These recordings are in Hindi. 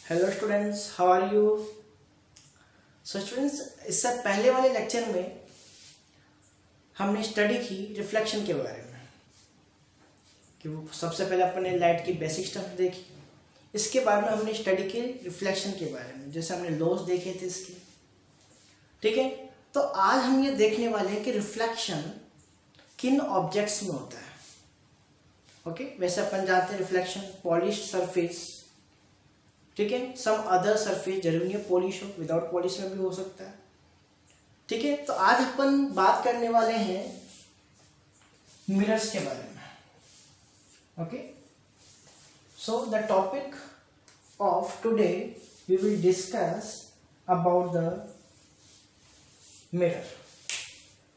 Hello students, how are you. So students, इससे पहले वाले लेक्चर में हमने स्टडी की रिफ्लेक्शन के बारे में कि वो सबसे पहले अपने लाइट की बेसिक स्टफ देखी। इसके बाद में हमने स्टडी की रिफ्लेक्शन के बारे में, जैसे हमने लॉस देखे थे इसके। ठीक है, तो आज हम ये देखने वाले हैं कि रिफ्लेक्शन किन ऑब्जेक्ट्स में होता है। ओके, वैसे अपन जानते हैं रिफ्लेक्शन पॉलिश्ड सरफेस, ठीक है, सम अदर सरफेस, जरूरी नहीं है पॉलिश हो, विदाउट पॉलिश में भी हो सकता है। ठीक है, तो आज अपन बात करने वाले हैं मिरर्स के बारे में। Okay, so the topic of today we will discuss about the mirror.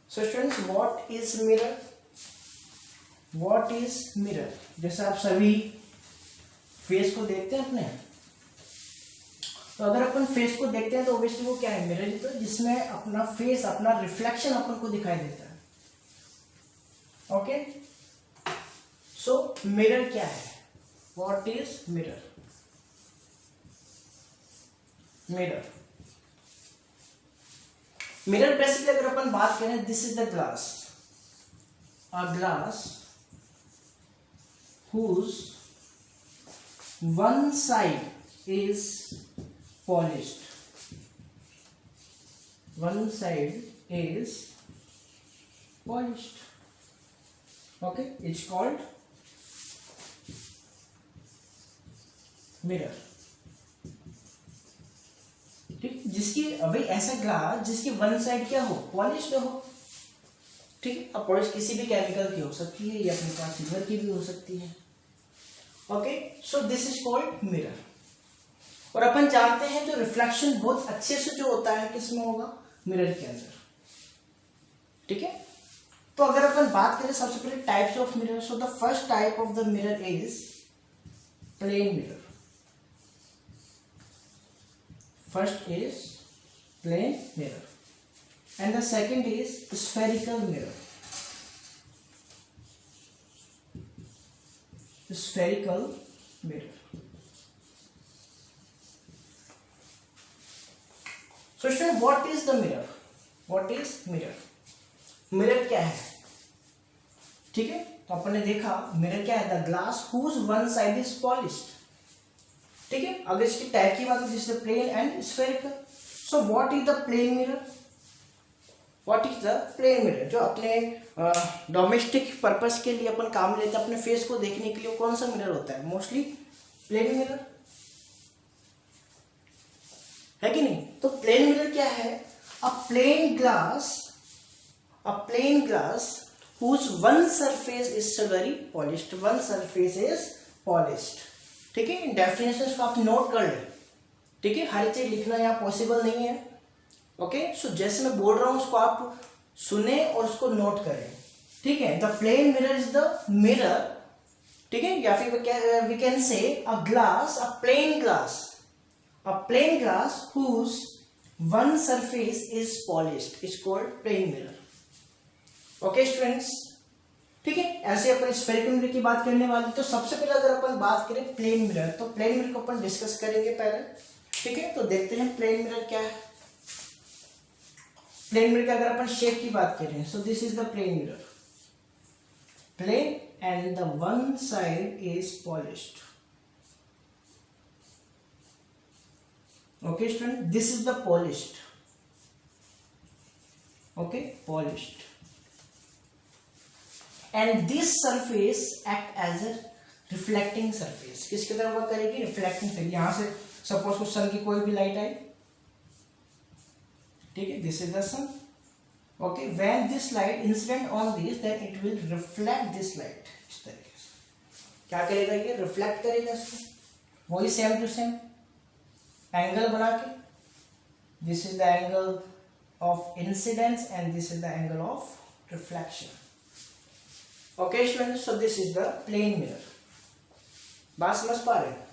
So students, what is mirror? What is mirror? जैसे आप सभी फेस को देखते हैं अपने, तो अगर अपन फेस को देखते हैं तो ऑब्वियसली वो क्या है, मिरर ही तो, जिसमें अपना फेस, अपना रिफ्लेक्शन अपन को दिखाई देता है। ओके, सो मिरर क्या है? What is mirror? Mirror mirror basically अगर अपन बात करें, this is the glass, a glass whose one side is polished, one side is polished. Okay, it's called mirror. ठीक, जिसकी अभी ऐसा ग्लास जिसकी वन साइड क्या हो, पॉलिश्ड हो। ठीक, अब पॉलिश किसी भी केमिकल की हो सकती है, या अपने पास सिल्वर की भी हो सकती है। Okay, so this is called mirror. और अपन जानते हैं जो रिफ्लेक्शन बहुत अच्छे से जो होता है किसमें होगा, मिरर के अंदर। ठीक है, तो अगर अपन बात करें सबसे पहले types of mirror, so the first type of the mirror is plane mirror. First is plane mirror and the second is spherical mirror. Spherical mirror. So student, what is the mirror? What is mirror? Mirror क्या है? ठीक है, तो अपन ने देखा मिरर क्या है, the glass whose one side is polished. ठीक है, अगर इसकी टाइप की बात हो जिससे plane and spherical. So what is the plane mirror? What is the plane mirror? जो अपने डोमेस्टिक पर्पस के लिए अपन काम लेते हैं, अपने फेस को देखने के लिए, कौन सा मिरर होता है? मोस्टली प्लेन मिरर, है कि नहीं? तो प्लेन मिरर क्या है? A plane glass whose one surface is very polished, one surface is polished. ठीक है, इन डेफिनेशंस को आप नोट कर ले। ठीक है, हर चीज लिखना यहाँ पॉसिबल नहीं है। ओके, सो जैसे मैं बोल रहा हूं उसको आप सुने और उसको नोट करें। ठीक है, the plane mirror is the mirror, ठीक है, या फिर we can say a glass, a plane glass whose one surface is polished is called plane mirror. Okay students, ठीक है, ऐसे अपन स्फेरिकल मिरर की बात करने वाले। तो सबसे पहले अगर अपन बात करें प्लेन मिरर, तो प्लेन मिरर को अपन डिस्कस करेंगे पहले। ठीक है, तो देखते हैं प्लेन मिरर क्या है। प्लेन मिरर का अगर अपन शेप की बात करें, so this is the plane mirror, plane and the one side is polished. Okay student, this is the polished. Okay, polished, and this surface act as a reflecting surface. किसकी तरह वर्क करेगी? Reflecting surface. यहां से सपोज को सन की कोई भी लाइट आई, ठीक है, this is the sun. Okay, when this light incident on this, then it will reflect this light. इस तरीके से क्या करेगा? ये रिफ्लेक्ट करेगा इसको, वही सेम टू सेम एंगल बना के। This is the angle of incidence and this is the angle of reflection. Okay students, so this is the plane mirror. बात समझ पा रहे हैं?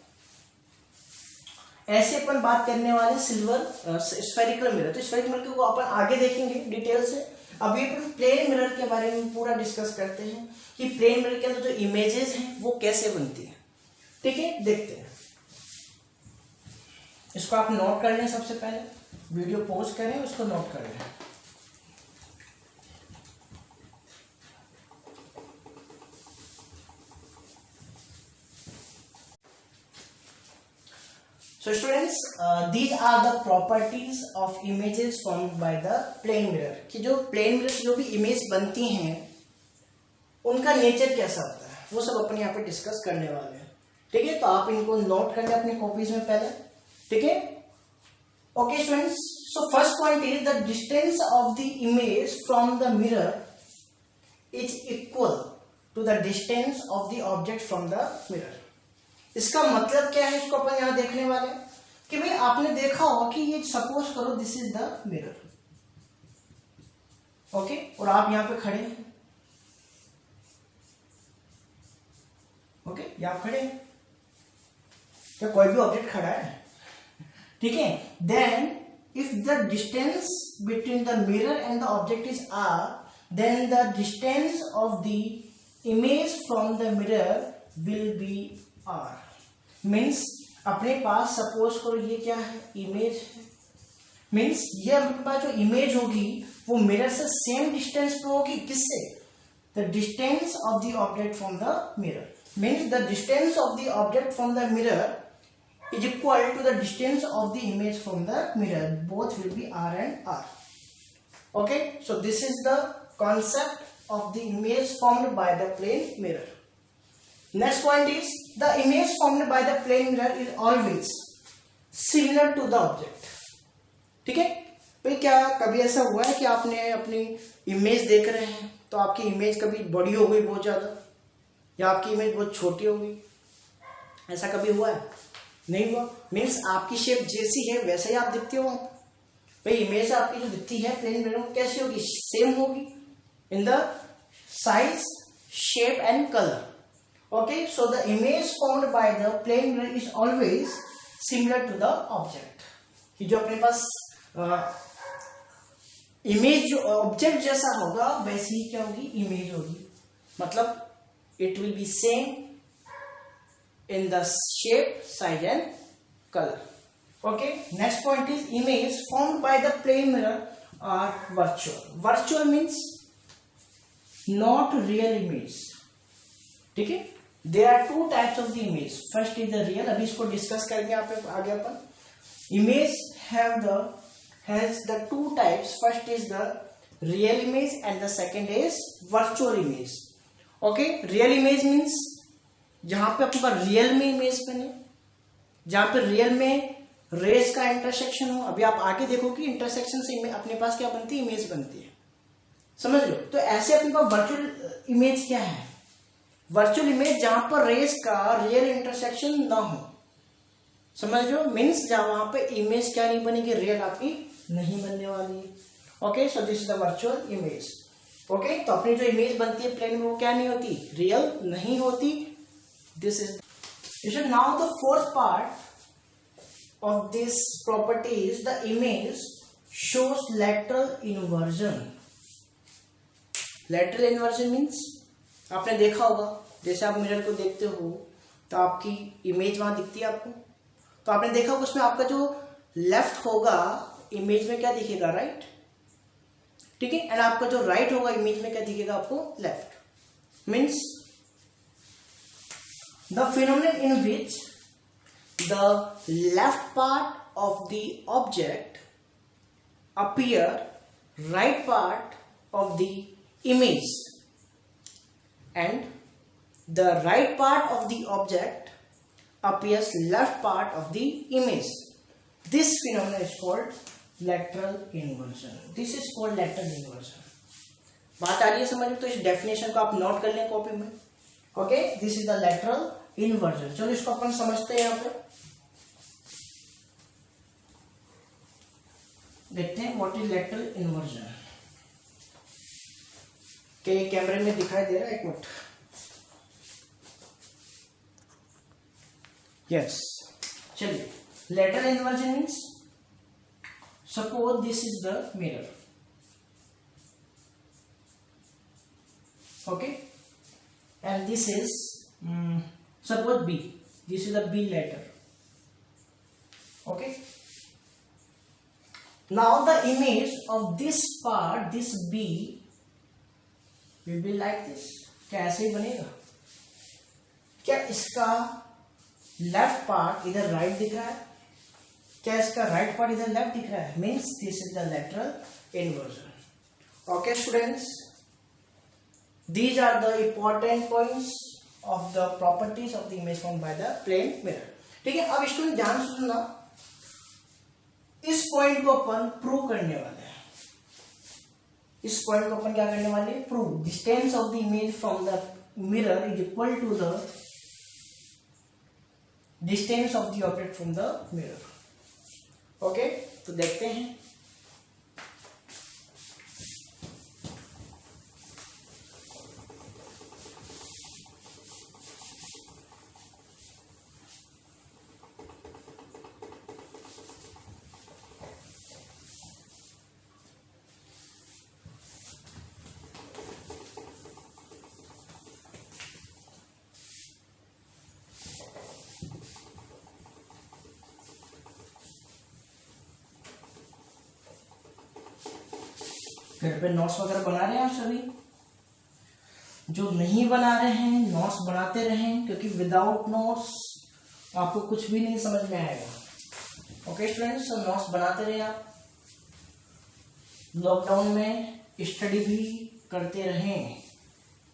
ऐसे अपन बात करने वाले सिल्वर स्फेरिकल मिरर। तो स्फेरिकल मिरर को अपन आगे देखेंगे डिटेल से। अभी अपन प्लेन मिरर के बारे में पूरा डिस्कस करते हैं कि प्लेन मिरर के अंदर जो इमेजेस हैं वो कैसे बनती है। ठीक है, देखते हैं। इसको आप नोट कर लें, सबसे पहले वीडियो पॉज करें, उसको नोट कर लें। So students, these are the properties of images formed by the plane mirror। कि जो plane mirror से जो भी इमेज बनती हैं उनका नेचर कैसा होता है वो सब अपन यहाँ पे डिस्कस करने वाले हैं। ठीक है, तो आप इनको नोट कर लें अपनी कॉपीज में पहले। ठीक है, okay students, so first point is the distance of the image from the mirror is equal to the distance of the object from the mirror. इसका मतलब क्या है, इसको अपन यहां देखने वाले हैं कि भाई आपने देखा होगा कि ये सपोज करो this is the mirror, okay, और आप यहां पे खड़े हैं, ओके, ये आप खड़े हैं, क्या कोई भी ऑब्जेक्ट खड़ा है, ठीक है, then if the distance between the mirror and the object is r, then the distance of the image from the mirror will be r। Means अपने पास सपोज करो ये क्या है, इमेज है, मीन्स ये अपने पास जो इमेज होगी वो मिरर से सेम डिस्टेंस पे होगी, किससे, the distance of the object from the mirror. Means the distance of the object from the mirror is equal to the distance of the image from the mirror, both will be r and r। Okay, so this is the concept of the image formed by the plane mirror. Next point is the image formed by the plane mirror is always similar to the object। ठीक है भाई, क्या कभी ऐसा हुआ है कि आपने अपनी इमेज देख रहे हैं तो आपकी इमेज कभी बड़ी हो गई बहुत ज्यादा, या आपकी इमेज बहुत छोटी हो गई, ऐसा कभी हुआ है? नहीं हुआ। मीन्स आपकी शेप जैसी है वैसे ही आप दिखते हो। भाई इमेज आपकी जो दिखती है प्लेन मिरर में कैसी होगी, सेम होगी in the size, shape and colour. Okay, so the image formed by the plane mirror is always similar to the object। कि जो अपने पास इमेज जो ऑब्जेक्ट जैसा होगा वैसी ही क्या होगी, इमेज होगी, मतलब it will be same in the shape, size and colour. Okay, next point is image formed by the plane mirror are virtual. Virtual means not real image. ठीक है, There are two types of the image। First is the real, अभी इसको डिस्कस करेंगे आगे अपन। Image has the two types। First is the real image and the second is virtual image। Okay, real image means जहां पे अपने पास रियल में इमेज बने, जहां पे रियल में रेस का इंटरसेक्शन हो। अभी आप आगे देखो कि इंटरसेक्शन से अपने पास क्या बनती है, इमेज बनती है, समझ लो। तो ऐसे अपने पास वर्चुअल इमेज क्या है, वर्चुअल इमेज जहां पर रेस का रियल इंटरसेक्शन ना हो, समझ लो। मीन्स जहां वहां पे इमेज क्या नहीं बनेगी, रियल आपकी नहीं बनने वाली है। Okay, so this is the virtual image. Okay, तो अपनी जो इमेज बनती है प्लेन में वो क्या नहीं होती, रियल नहीं होती। This is now the fourth part of this property is the image shows lateral inversion. Lateral inversion means आपने देखा होगा, जैसे आप मिरर को देखते हो तो आपकी इमेज वहां दिखती है आपको, तो आपने देखा होगा उसमें आपका जो लेफ्ट होगा इमेज में क्या दिखेगा, राइट। ठीक है, एंड आपका जो राइट होगा इमेज में क्या दिखेगा आपको, left. Means the phenomenon in which the left part of the object appear right part of the image and the right part of the object appears left part of the image. This phenomenon is called lateral inversion। This is called lateral inversion। बात आ रही है समझ में? तो इस डेफिनेशन को आप नोट कर लें कॉपी में। Okay, this is the lateral inversion। चलो इसको अपन समझते हैं। यहाँ पे देखते हैं व्हाट इज lateral inversion। क्या ये कैमरे में दिखाई दे रहा है? एक मिनट। यस, चलिए। Lateral inversion means suppose this is the mirror, okay, and this is suppose B, this is the B letter, Okay, now the image of this part, this B will be like this. क्या ऐसे ही बनेगा? क्या इसका लेफ्ट पार्ट इधर राइट दिख रहा है? क्या इसका राइट पार्ट इधर लेफ्ट दिख रहा है? Means this is the lateral inversion. Okay students, these are the important points of the properties of the image formed by the plane mirror। ठीक है, अब स्टूडेंट ध्यान से सुनना, इस पॉइंट को अपन प्रूव करने वाले हैं। इस पॉइंट को अपन क्या करने वाले हैं? Prove distance of the image from the mirror is equal to the distance of the object from the mirror. Okay, तो देखते हैं। घर पे नोट्स वगैरह बना रहे हैं आप सभी? जो नहीं बना रहे हैं नोट्स बनाते रहें, क्योंकि विदाउट नोट्स आपको कुछ भी नहीं समझ में आएगा। ओके स्टूडेंट्स, तो नोट्स बनाते रहे आप। लॉकडाउन में स्टडी भी करते रहें,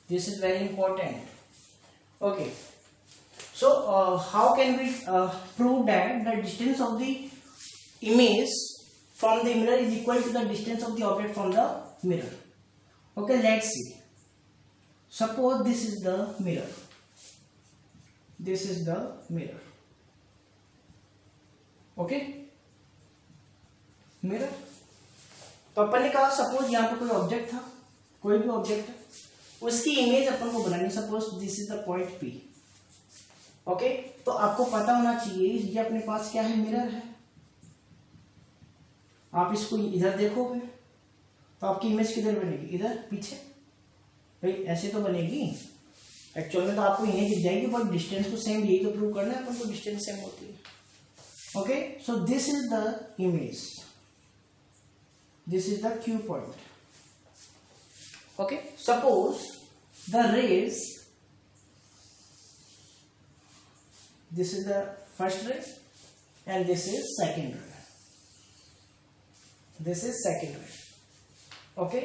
this is very important. Okay, so how can we prove that the distance of the image from the mirror is equal to the distance of the object from the mirror? Okay, let's see. Suppose this is the mirror. This is the mirror. Okay, mirror। तो अपन ने कहा सपोज यहाँ पे कोई ऑब्जेक्ट था, कोई भी ऑब्जेक्ट है, उसकी इमेज अपन को बनानी। Suppose this is the point P। Okay, तो आपको पता होना चाहिए ये अपने पास क्या है? मिरर है। आप इसको इधर देखोगे तो आपकी इमेज किधर बनेगी? इधर पीछे। भाई ऐसे तो बनेगी, एक्चुअल में तो आपको इमेज दिख जाएगी, बट डिस्टेंस तो सेम, यही तो प्रूव करना है अपन को, डिस्टेंस सेम होती है। Okay, so this is the image, this is the Q point. Okay, suppose the rays, this is the first ray and this is second ray. This is second ray. Okay,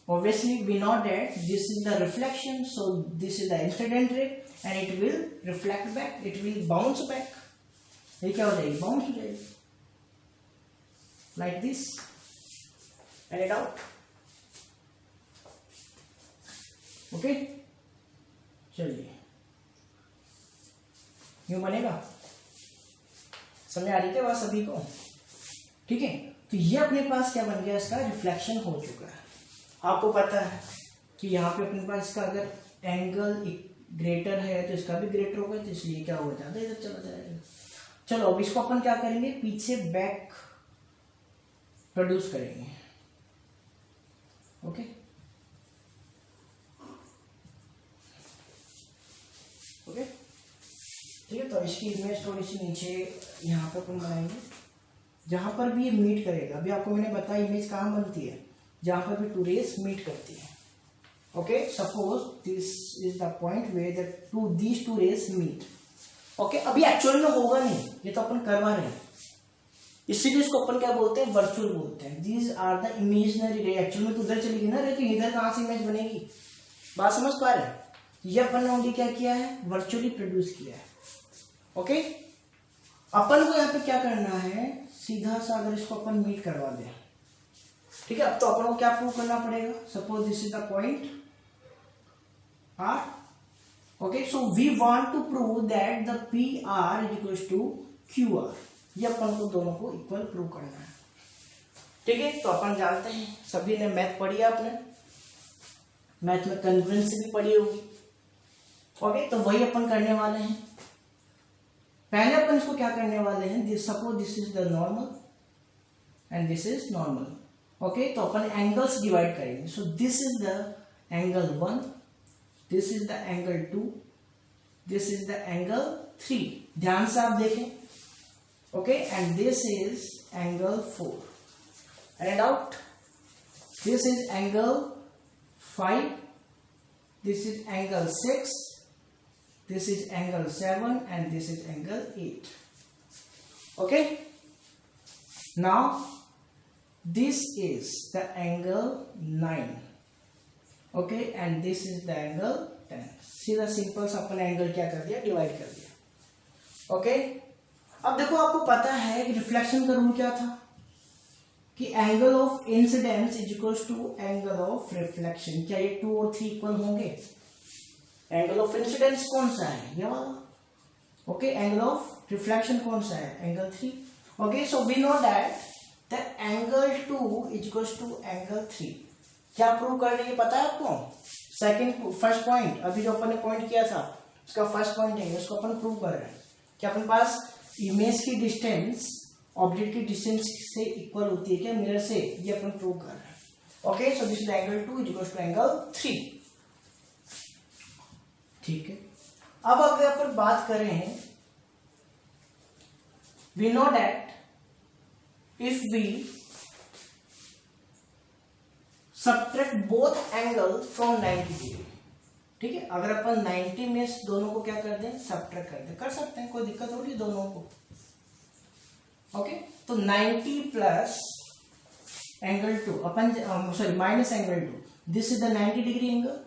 obviously we know that this is the reflection, so this is the incident ray and it will reflect back, it will bounce back। ये क्या हो जाएगी? बाउंस हो जाएगी, like this and it out। Okay, चलिए यूं बनेगा। समझ आ रही क्या बात सभी को? ठीक है, तो ये अपने पास क्या बन गया? इसका रिफ्लेक्शन हो चुका है। आपको पता है कि यहाँ पे अपने पास इसका अगर एंगल ग्रेटर है तो इसका भी ग्रेटर होगा, तो इसलिए क्या हो जाता है? इधर चला जाएगा। चलो अब इसको अपन क्या करेंगे? पीछे बैक प्रोड्यूस करेंगे। ओके, ओके, ठीक है, तो इसकी इमेज थोड़ी सी नीचे यहाँ पे अपन बनाएंगे, जहां पर भी ये मीट करेगा। अभी आपको मैंने बताया इमेज कहाँ बनती है? जहां पर भी टू रेज मीट करती है। Okay, suppose this is the point where these two rays meet. Okay, अभी एक्चुअल में होगा नहीं, ये तो अपन करवा रहे हैं, इसीलिए इसको अपन क्या बोलते हैं? वर्चुअल बोलते हैं। दीज आर द इमेजिनरी रे। एक्चुअल में तो उधर चलेगी ना रे, तो इधर कहाँ से इमेज बनेगी? बात समझ पा रहे हैं? ये अपन ने ओनली क्या किया है? वर्चुअली प्रोड्यूस किया है। ओके, अपन को यहाँ पे क्या करना है? सीधा सा अगर इसको अपन मीट करवा दें, ठीक है, अब तो अपन को क्या प्रूव करना पड़ेगा? Suppose this is the point R। Okay, so we want to prove that the PR is equal to QR। ये अपन को दोनों को इक्वल प्रूव करना है। ठीक है, तो अपन जानते हैं, सभी ने मैथ पढ़ी है, आपने मैथ में कन्वेंस भी पढ़ी होगी। ओके, तो वही अपन करने वाले हैं। पहले अपन इसको क्या करने वाले हैं? Suppose this is the normal and this is normal. Okay, तो अपन एंगल्स डिवाइड करेंगे। सो this is the angle 1, this is the angle 2, this is the angle 3। ध्यान से आप देखें, okay, and this is angle 4. Any doubt? This is angle 5, this is angle 6, this is angle 7, and this is angle 8. Okay, now this is the angle 9, okay, and this is the angle 10. सीधा सिंपल सा अपन एंगल क्या कर दिया, डिवाइड कर दिया. ओके, अब देखो आपको पता है कि रिफ्लेक्शन का रूल क्या था कि angle of incidence is equals to angle of reflection. क्या ये 2 और 3 इक्वल होंगे? एंगल ऑफ इंसिडेंस कौन सा है, ये वाला. ओके, एंगल ऑफ रिफ्लेक्शन कौन सा है, angle 3. Okay, so we know that the angle 2 is equals to angle 3. क्या प्रूव कर रही है पता है आपको? फर्स्ट पॉइंट, अभी जो अपन ने पॉइंट किया था उसका फर्स्ट पॉइंट है, उसको अपन प्रूव कर रहे हैं कि अपन पास इमेज की डिस्टेंस ऑब्जेक्ट की डिस्टेंस से इक्वल होती है क्या, मिरर से, ये अपन प्रूव कर रहे हैं. Okay, so this is angle 2 is equals to angle 3. ठीक है, अब अगर अपन बात करें, we know that if we subtract both angle from 90 degree. ठीक है, अगर अपन 90 में दोनों को क्या कर दें, सबट्रैक्ट कर दें, कर सकते हैं, कोई दिक्कत हो रही है दोनों को. ओके, तो 90 plus angle 2 upon sorry minus angle 2, this is the 90 degree angle.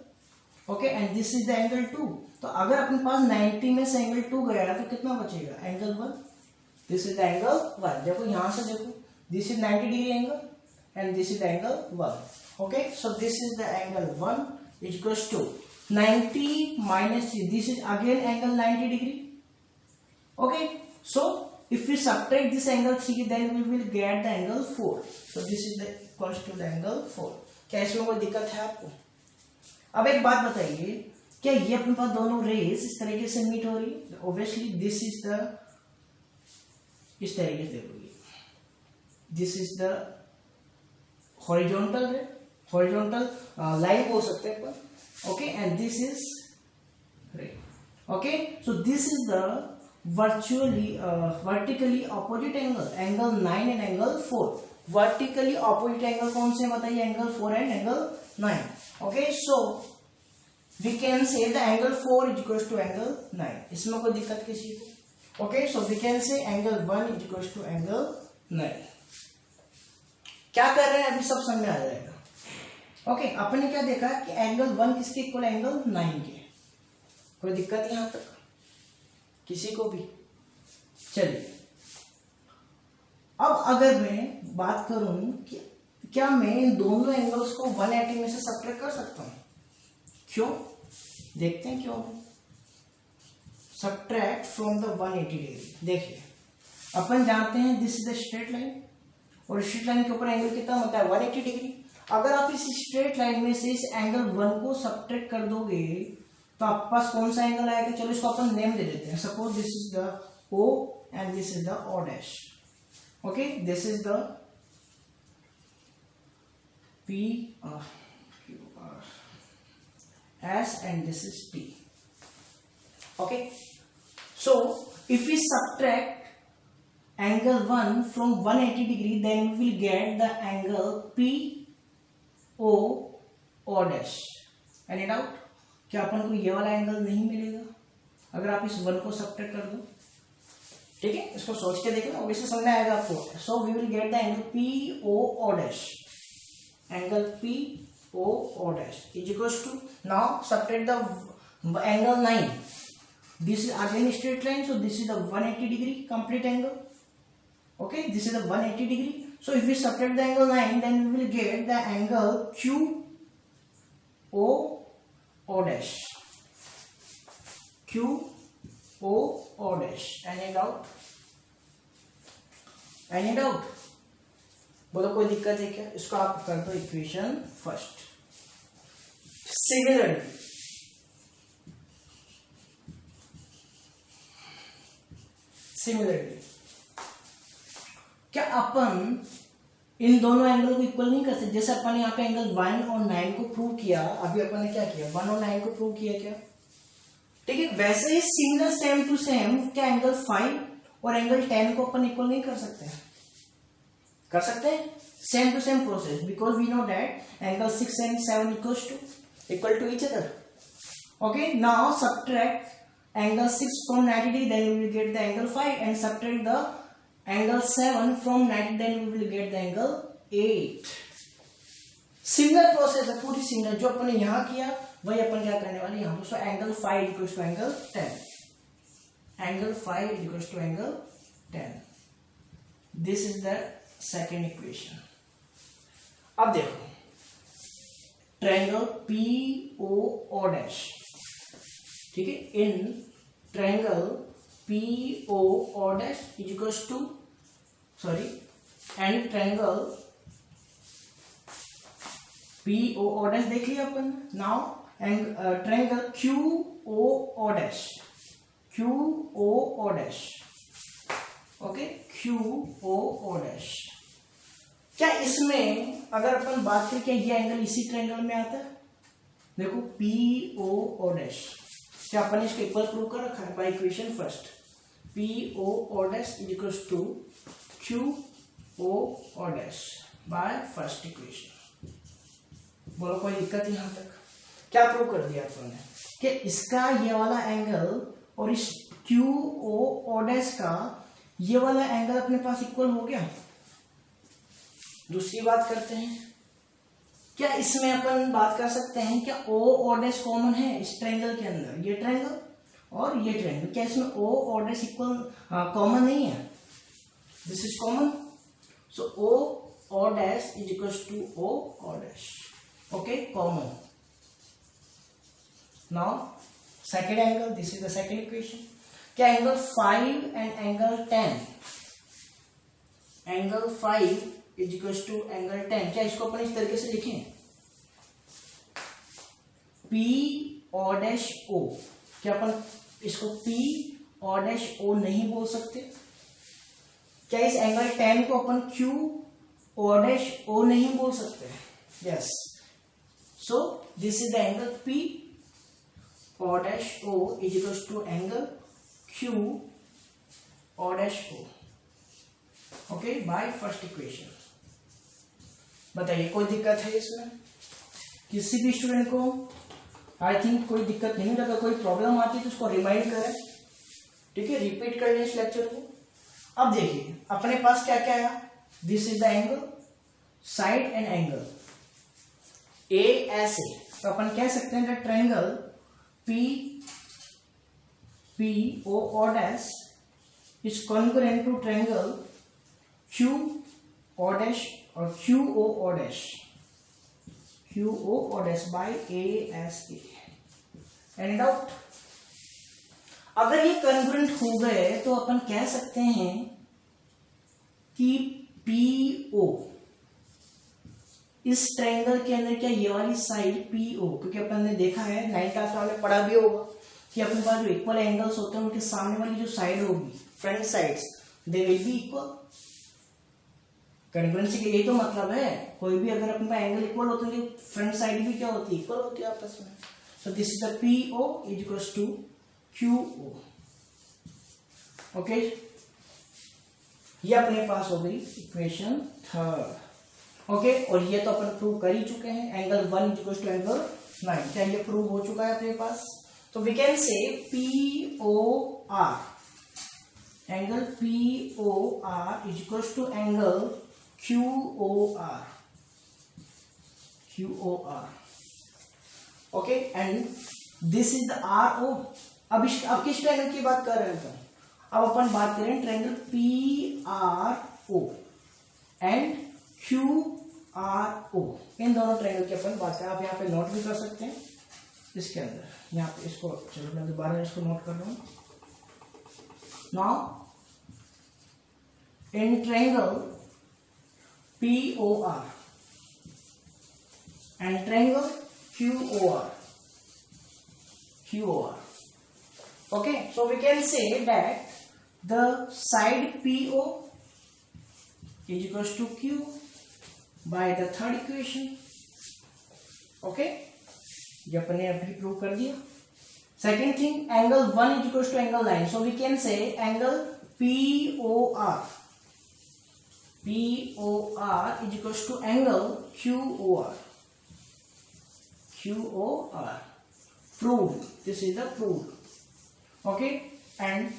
Okay, and this is the angle 2. तो अगर अपन पास 90 में से एंगल 2 गया तो कितना बचेगा, angle 1. This is the angle 1. देखो यहां से देखो, this is 90 degree angle and this is the angle 1. Okay, so this is the angle 1 is equals to 90 minus 3. This is again angle 90 degree. Okay, so if we subtract this angle 3, then we will get the angle 4. So this is the equals to the angle 4. क्या इसमें कोई दिक्कत है आपको? अब एक बात बताइए, क्या ये अपने पास दोनों रेज इस तरीके से मीट हो रही है? Obviously this is the, इस तरीके से देखोगे, this is the horizontal ray, horizontal line बोल सकते हैं अपन. Okay, and this is ray. Okay, so this is the vertically opposite angle, angle 9 and angle 4. Vertically opposite angle कौन से बताइए, angle 4 and angle 9. Okay, so we can say the angle 4 is equals to angle 9. इसमें कोई दिक्कत किसी को? Okay, so we can say angle 1 is equals to angle 9. क्या कर रहे हैं अभी सब समझ में आ जाएगा. ओके, अपन ने क्या देखा कि एंगल 1 किसके इक्वल, एंगल 9 के. कोई दिक्कत यहां तक किसी को भी? चलिए, अब अगर मैं बात करूं कि क्या मैं इन दोनों एंगल्स को 180 में से सबट्रैक्ट कर सकता हूं? क्यों, देखते हैं क्यों. Subtract from the 180 degree. देखिए, अपन जानते हैं this is the straight line, और स्ट्रेट लाइन के ऊपर एंगल कितना होता है, 180 डिग्री. अगर आप इस स्ट्रेट लाइन में से इस एंगल 1 को सबट्रैक्ट कर दोगे तो आपके पास कौन सा एंगल आएगा? चलो इसको अपन नेम दे देते हैं. Suppose this is the O and this is the O dash. Okay, this is the P Q R S and this is P. Okay, so if we subtract angle 1 from 180 degree, then we will get the angle P O O dash. Any doubt? क्या अपन को ये वाला एंगल नहीं मिलेगा अगर आप इस 1 को सबट्रैक्ट कर दो? ठीक है, इसको सोच के देखना, वैसे समझ में आएगा आपको. So we will get the angle P O O dash. Angle P O O dash is equals to, now subtract the angle 9. This is again straight line, so this is the 180 degree complete angle. Okay, this is the 180 degree. So if we subtract the angle 9, then we will get the angle Q O O dash. Q O O dash. Any doubt? Any doubt? बोलो कोई दिक्कत है क्या? इसको आप कर दो इक्वेशन फर्स्ट. सिमिलरली क्या अपन इन दोनों एंगल को इक्वल नहीं कर सकते? जैसे अपन यहाँ पे एंगल 1 और 9 को प्रूव किया, अभी अपन ने क्या किया, 1 और 9 को प्रूव किया क्या? ठीक है, वैसे ही सिमिलर सेम टू सेम क्या एंगल 5 और एंगल 10 को अपन इक्वल नहीं कर सकते? कर सकते हैं। Same to same process, because we know that angle 6 and 7 equal to each other. Okay, now subtract angle 6 from 90 degree, then we will get the angle 5, and subtract the angle 7 from 90, then we will get the angle 8. Similar process है, पूरी सिमिलर। जो अपन ने यहाँ किया वही अपन क्या करने वाले यहाँ पर। So angle 5 equals to angle 10, angle 5 equals to angle 10। This is the second equation. अब देखो ट्रायंगल POO डैश, ठीक है, in triangle POO dash is equals to and triangle POO dash देख लिया अपन। Now and triangle QOO dash, QOO dash, okay, QOO dash. क्या इसमें अगर अपन बात करें क्या ये एंगल इसी ट्रायंगल में आता है? देखो POO डैश, क्या अपन इसको इक्वल प्रूव कर रखा है by equation first. POO dash is equals to QOO dash by first equation. बोलो कोई दिक्कत यहाँ तक? क्या प्रूव कर दिया अपन ने कि इसका ये वाला एंगल और इस QOO डैश का ये वाला एंगल अपने पास इक्वल हो गया। दूसरी बात करते हैं, क्या इसमें अपन बात कर सकते हैं क्या OO डैश कॉमन है इस ट्रायंगल के अंदर? ये ट्रायंगल और ये ट्रायंगल, क्या इसमें OO डैश इक्वल कॉमन नहीं है? This is common, so OO dash is equals to OO dash, okay, common. Now second angle, this is the second equation. क्या angle 5 and angle 10, angle 5 is equals to angle 10, क्या इसको अपन इस तरीके से लिखें? PO डैश O, क्या अपन इसको PO डैश O नहीं बोल सकते? क्या इस एंगल 10 को अपन QO डैश O नहीं बोल सकते? Yes, so this is the angle PO dash O is equals to angle QO dash O, okay, by first equation. बताइए कोई दिक्कत है इसमें? किसी भी स्टूडेंट को आई थिंक कोई दिक्कत नहीं लगा, कोई प्रॉब्लम आती है तो उसको रिमाइंड करें, ठीक है, रिपीट कर लें इस लेक्चर को। अब देखिए अपने पास क्या क्या है। This is the angle, side and angle ए ऐसे, तो अपन कह सकते हैं कि triangle POO dash is congruent to triangle QO dash और QOO dash by ASA। Any doubt? अगर ये कॉन्ग्रुएंट हो गए तो अपन कह सकते हैं कि PO इस ट्रायंगल के अंदर, क्या ये वाली साइड PO, क्योंकि अपन ने देखा है 9th क्लास में हमने पढ़ा भी होगा कि अपने पास जो इक्वल एंगल्स होते हैं उनके सामने वाली जो साइड होगी, front sides, they will be equal. Congruency का यही तो मतलब है, कोई भी अगर अपने पास एंगल इक्वल होते हैं तो फ्रंट साइड भी क्या होती है? इक्वल होती है आपस में। So this is the PO is equals to QO, okay. ये अपने पास हो गई इक्वेशन थर्ड, ओके। और ये तो अपन प्रूव कर ही चुके हैं, angle 1 is equals to angle 9, क्या ये प्रूव हो चुका है अपने पास? तो we can say POR, angle POR is equals to angle QOR, okay, and this is the RO। अब किस ट्रायंगल की बात कर रहे हैं? अब अपन बात करें ट्रायंगल PRO एंड QRO, इन दोनों ट्रायंगल की अपन बात करें। आप यहाँ पे नोट भी कर सकते हैं इसके अंदर, यहाँ पे इसको, चलो मैं दोबारा इसको नोट कर रहा हूं। Now in triangle POR and triangle QOR. Okay, so we can say that the side PO is equals to Q by the third equation. Okay, ये अपने अभी प्रूव कर दिया। Second thing, angle 1 is equals to angle 9. So we can say angle POR is equals to angle QOR. Proved. This is the proved. Okay, and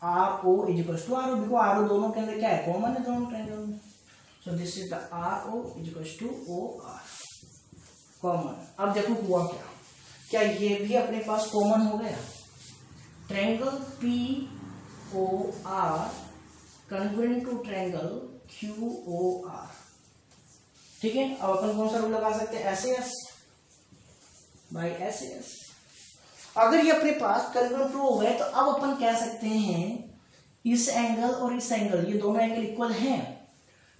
RO is equals to RO, because RO दोनों के अंदर क्या है, कॉमन है दोनों ट्रायंगल में. So this is the RO is equals to OR, common. अब देखो हुआ क्या ये भी अपने पास कॉमन हो गया. Triangle POR congruent to triangle QOR. ठीक है, अब अपन कौन सा रूल लगा सकते हैं, SAS बाई SAS. अगर ये अपने पास कन्वर्ट प्रूव हो गए तो अब अपन कह सकते हैं इस एंगल और इस एंगल, ये दोनों एंगल इक्वल हैं,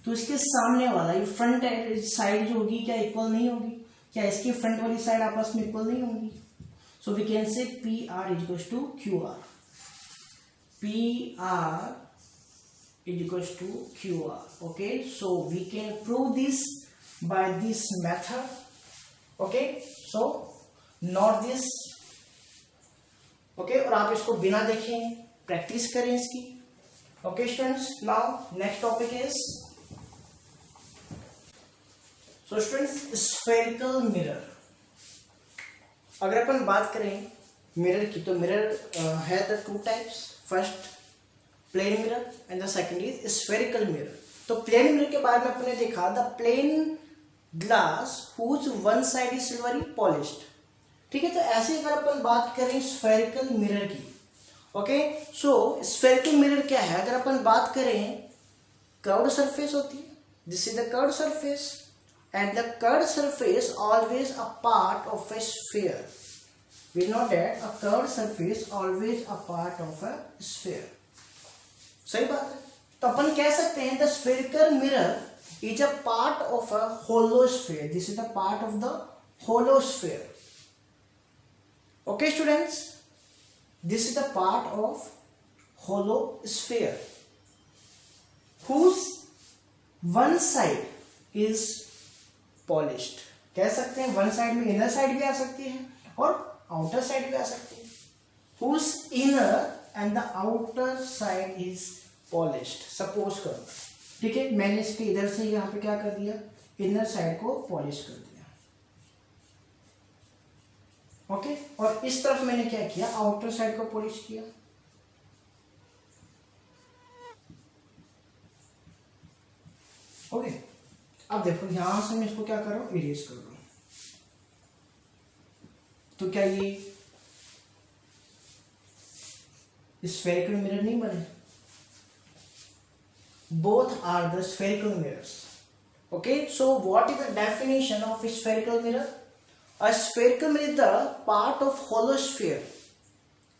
तो इसके सामने वाला ये फ्रंट साइड जो होगी क्या इक्वल नहीं होगी, क्या इसकी फ्रंट वाली साइड आपस में इक्वल नहीं होगी. So we can say PR is equals to QR. PR is equals to QR. Okay, so we can prove this by this method. Okay, so not this. Okay, और आप इसको बिना देखे प्रैक्टिस करें इसकी. Okay students, now next topic is, so students, spherical mirror. अगर अपन बात करें मिरर की, तो मिरर है the two types. First plane mirror and the second is spherical mirror. तो प्लेन मिरर के बारे में अपने देखा, the plane glass whose one side is silvery polished. ठीक है, तो ऐसे अगर अपन बात करें स्फेरिकल मिरर की. ओके, सो स्फेरिकल मिरर क्या है, अगर अपन बात करें कर्व्ड सरफेस होती है. This is the curved surface and the curved surface always a part of a sphere. We know that a curved surface always a part of a sphere. सही बात है. तो अपन कह सकते हैं the spherical mirror is a part of a hollow sphere. This is the part of the hollow sphere. Okay students, this is the part of hollow sphere whose one side is polished. कह सकते हैं वन साइड में इनर साइड भी आ सकती है और आउटर साइड भी आ सकती है. whose inner and the outer side is polished. Suppose करो, ठीक है, मैंने इसके इधर से यहाँ पे क्या कर दिया, इनर साइड को पॉलिश कर दिया. ओके, और इस तरफ मैंने क्या किया, आउटर साइड को पॉलिश किया. ओके, अब देखो यहां से मैं इसको क्या कर रहा हूं, इरेज कर रहा हूं. तो क्या ये स्फेरिकल मिरर नहीं बने? Both are the spherical mirrors. Okay, so what is the definition of spherical mirror? A spherical mirror is the part of hollow sphere.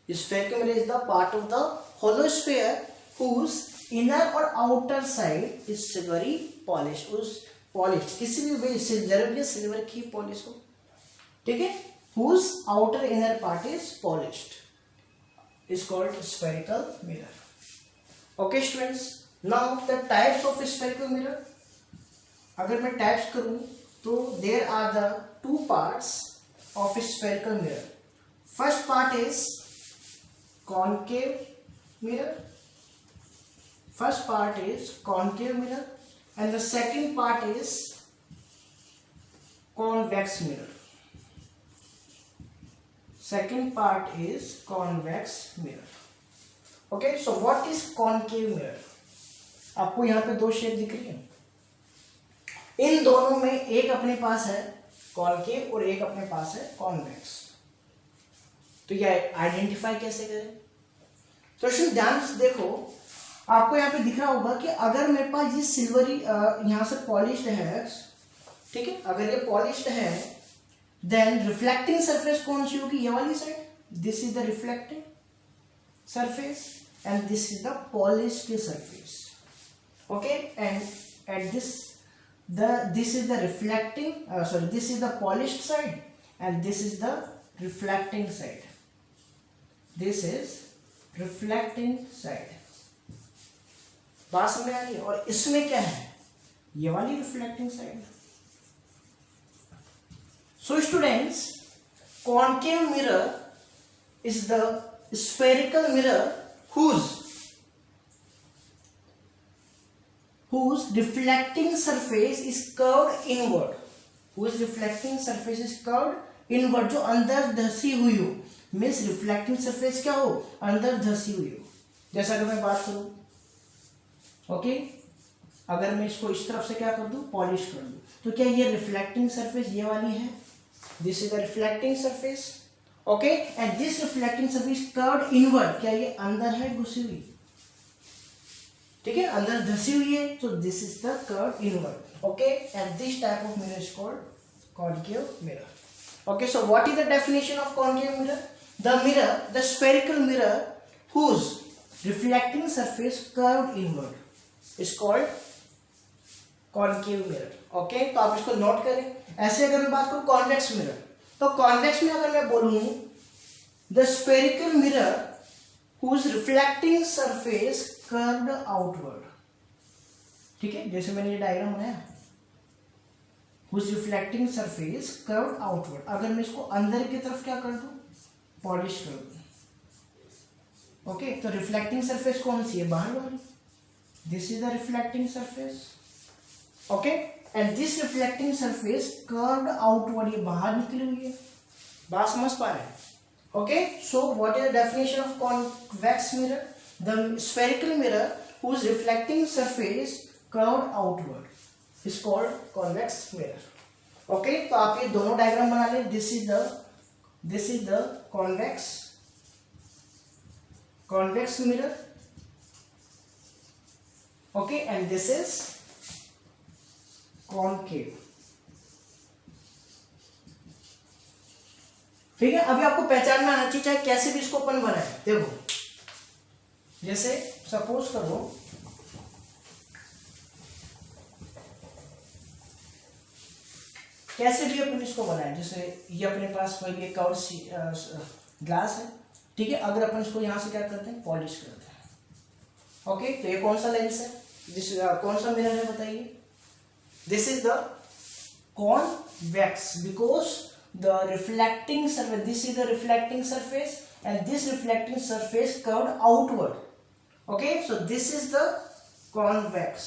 Spherical mirror is the part of the hollow sphere whose inner और outer side is very polished. उस पॉलिश किसी भी वे सिल्वर की पॉलिश हो, ठीक है, whose outer inner part is polished is called spherical mirror. Okay students, now the types of spherical mirror. अगर मैं types करूं तो there are the two parts of spherical mirror. First part is concave mirror. First part is concave mirror and the second part is convex mirror. Second part is convex mirror. Okay, so what is concave mirror? आपको यहाँ पे दो शेप दिख रही है. इन दोनों में एक अपने पास है कॉन्केव और एक अपने पास है कॉन्वेक्स. तो यह आइडेंटिफाई कैसे करें? तो ध्यान से देखो, आपको यहाँ पे दिख रहा होगा कि अगर मेरे पास ये सिल्वरी यहाँ से पॉलिश्ड है, ठीक है, अगर ये पॉलिश्ड है, देन रिफ्लेक्टिंग सरफेस कौन सी होगी, ये वाली side. This is the reflecting surface and this is the polished surface. Okay, and at this is the reflecting this is the polished side and this is the reflecting side. This is reflecting side. बात समझ आ रही है? और इसमें क्या है, ये वाली reflecting side. So students, concave mirror is the spherical mirror whose whose reflecting surface is curved inward, whose reflecting surface is curved inward, जो अंदर धसी हुई हो, मीन्स रिफ्लेक्टिंग सरफेस क्या हो, अंदर धसी हुई हो। जैसा अगर मैं बात करूं, ओके, अगर मैं इसको इस तरफ से क्या कर दूं, पॉलिश कर दूं, तो क्या ये रिफ्लेक्टिंग सरफेस ये वाली है, this is the reflecting surface, okay, and this reflecting surface curved inward, क्या ये अंदर है घुसी हुई, ठीक है, अंदर धसी हुई है, तो this is the curved inward, okay, and this type of mirror is called concave mirror. Okay, so what is the definition of concave mirror? The mirror, the spherical mirror whose reflecting surface curved inward is called concave mirror. Okay, तो आप इसको नोट करें। ऐसे अगर मैं बात करूं convex mirror, तो convex में अगर मैं बोलूं the spherical mirror whose reflecting surface curved outward, ठीक है, जैसे मैंने ये डायग्राम बनाया, whose reflecting surface curved outward, अगर मैं इसको अंदर की तरफ क्या कर दूं, पॉलिश कर दूं, ओके, तो रिफ्लेक्टिंग सरफेस कौन सी है, बाहर वाली, this is the reflecting surface, okay, and this reflecting surface curved outward, ये बाहर निकली हुई है, बात समझ पा रहे हैं, okay. So what is the definition of convex mirror? The spherical mirror whose reflecting surface curved outward is called convex mirror. Okay, तो आप ये दोनों डायग्राम बना लें, this is the convex mirror, okay, and this is concave, ठीक है। अभी आपको पहचान में आना चाहिए, चाहे कैसे भी इसको अपन बनाए। देखो, जैसे सपोज करो कैसे भी अपन इसको बनाए, जैसे ये अपने पास कोई एक और ग्लास है, ठीक है, अगर अपन इसको यहां से क्या करते हैं, पॉलिश करते हैं, ओके, तो ये कौन सा लेंस है, कौन सा मिरर है बताइए, this is the convex, because the reflecting surface, this is the reflecting surface and this reflecting surface curved outward, okay, so this is the convex.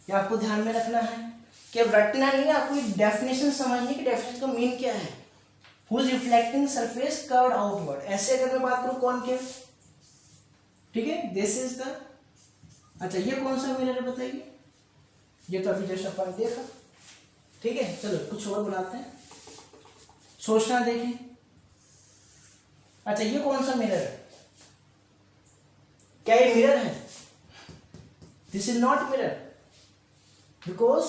ये आपको ध्यान में रखना है कि अब रटना नहीं है, आपको डेफिनेशन समझनी कि डेफिनेशन का मीन क्या है, whose reflecting surface curved outward। ऐसे अगर मैं बात करूं कॉनकेव, ठीक है, दिस इज द, अच्छा ये कौन सा मिरर है बताइए, ये तो अभी जैसे अपन देखा, ठीक है, चलो कुछ और बनाते हैं, सोचना देखें, अच्छा ये कौन सा मिरर है, क्या ये मिरर है, this is not mirror, because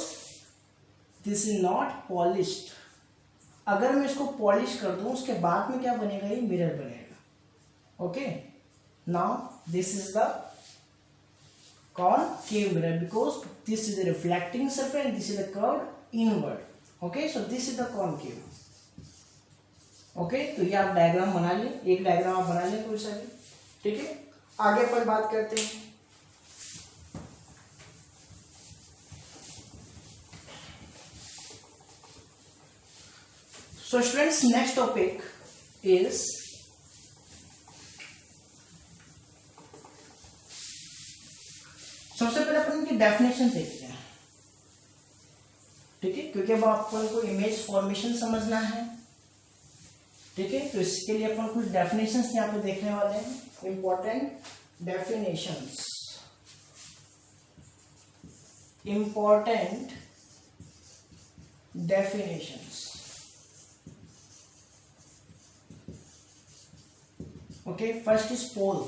this is not polished. अगर मैं इसको पॉलिश कर दूं उसके बाद में क्या बनेगा, ये मिरर बनेगा, okay. Now this is the concave mirror because this is the reflecting surface and this is the curved inward, okay, so this is the concave, okay। तो ये आप डायग्राम बना लें, एक डायग्राम आप बना लें कोई सा भी, ठीक है। आगे पर बात करते हैं, so students next topic is सबसे पहले अपन की डेफिनेशन देखते हैं, ठीक है, क्योंकि अब अपन को इमेज फॉर्मेशन समझना है, ठीक है, तो इसके लिए अपन कुछ डेफिनेशंस यहाँ पे देखने वाले हैं, important definitions, important definitions, okay. First is pole,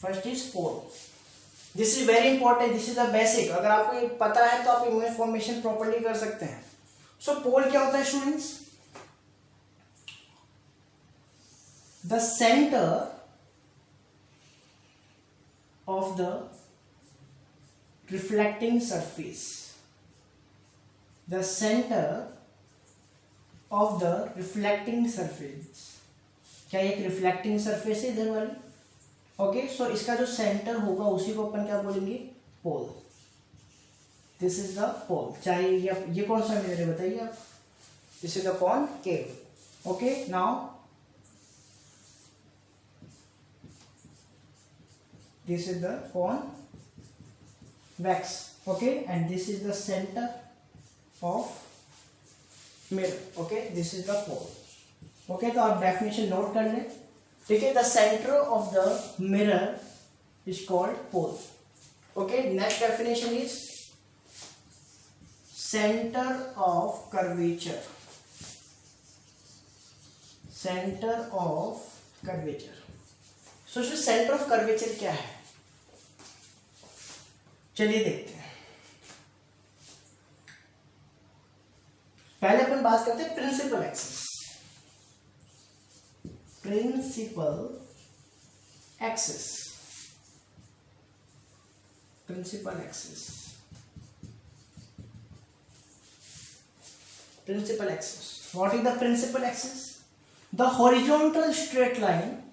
first is pole, this is very important, this is the basic, अगर आपको ये पता है तो आप इमेज फॉर्मेशन प्रॉपर्ली कर सकते हैं। सो पोल क्या होता है students, the centre of the reflecting surface, the centre of the reflecting surface, क्या एक रिफ्लेक्टिंग सरफेस है इधर वाली, ओके, सो इसका जो सेंटर होगा उसी को अपन क्या बोलेंगे, पोल, दिस इज द पोल। चाहे ये कौन सा मिरर है बताइए आप, this is the concave, okay. Now this is the convex, okay, and this is the center of mirror, okay, this is the pole, okay. तो आप डेफिनेशन नोट कर लें, ठीक है. The centre of the mirror is called pole, okay. Next definition is centre of curvature. Centre of curvature. So centre of curvature क्या है, चलिए देखते हैं. पहले अपन बात करते हैं principal axis. Principal axis. Principal axis. Principal axis. What is the principal axis? The horizontal straight line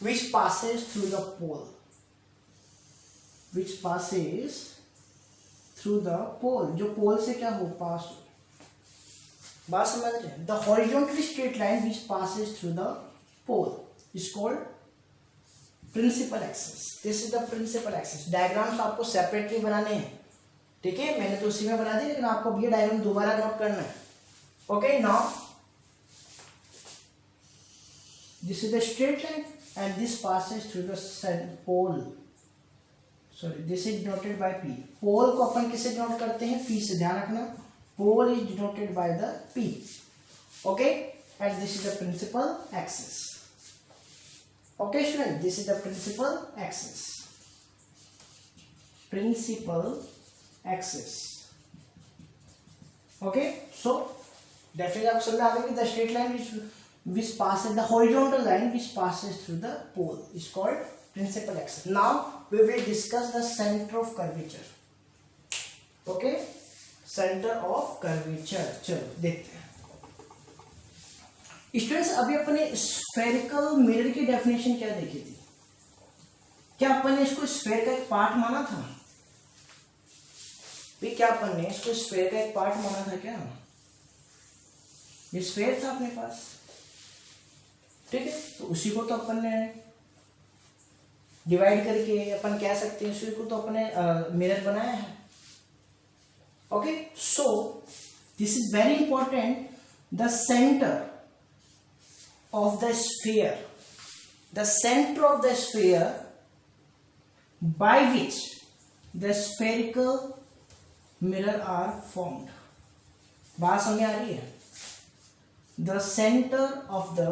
which passes through the pole. Which passes through the pole. जो पोल से क्या हो, पास हो. बात समझ रहे हैं. The horizontal straight line which passes through the pole is called principal axis. This is the principal axis. Diagrams आपको सेपरेटली बनाने हैं, ठीक है. मैंने तो उसी में बना दी, लेकिन आपको ये डायग्राम दोबारा नोट करना है, okay. Now this is the straight line and this passes through the pole. Sorry, this is denoted by P. पोल को अपन किससे डिनोट करते हैं, P से. ध्यान रखना, pole is denoted by the P, okay, and this is the principal axis, okay student. This is the principal axis. Principal axis, okay. So definitely आपको समझ आ गया कि the straight line which passes, the horizontal line which passes through the pole is called principal axis. Now we will discuss the center of curvature, okay. Centre of curvature. चलो देखते हैं स्टूडेंट्स. अभी अपने स्फेरिकल मिरर की डेफिनेशन क्या देखी थी, क्या अपन ने इसको स्फेयर का एक पार्ट माना था, क्या अपन ने इसको स्फेयर का एक पार्ट माना था क्या. ये स्फेयर था अपने पास, ठीक है. तो उसी को तो अपन ने डिवाइड करके अपन कह सकते हैं, उसी को तो अपने मिरर बनाया है, okay. So this is very important. The center of the sphere, the center of the sphere by which the spherical mirror are formed. बात समझ आ रही है. The center of the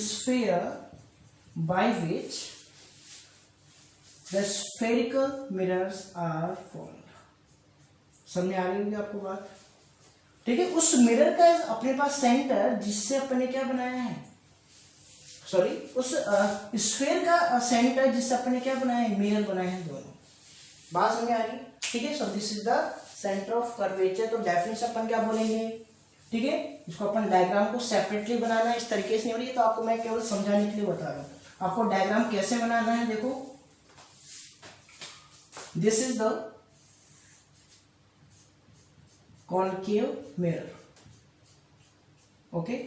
sphere by which the spherical mirrors are formed. समझ आ रही होगी आपको बात, ठीक है. उस मिरर का अपने पास सेंटर जिससे अपन ने क्या बनाया है, सॉरी, उस स्फीयर का सेंटर जिससे अपन ने क्या बनाया है, मिरर बनाए हैं दोनों. बात समझ आ रही, ठीक है. सो this is the centre of curvature. तो डेफिनेशन अपन क्या बोलेंगे, ठीक है. इसको अपन डायग्राम को सेपरेटली बनाना है, इस तरीके से नहीं हो रही है, तो आपको मैं केवल समझाने के लिए बता रहा हूँ. आपको डायग्राम कैसे बनाना है, देखो. This is the concave mirror, okay,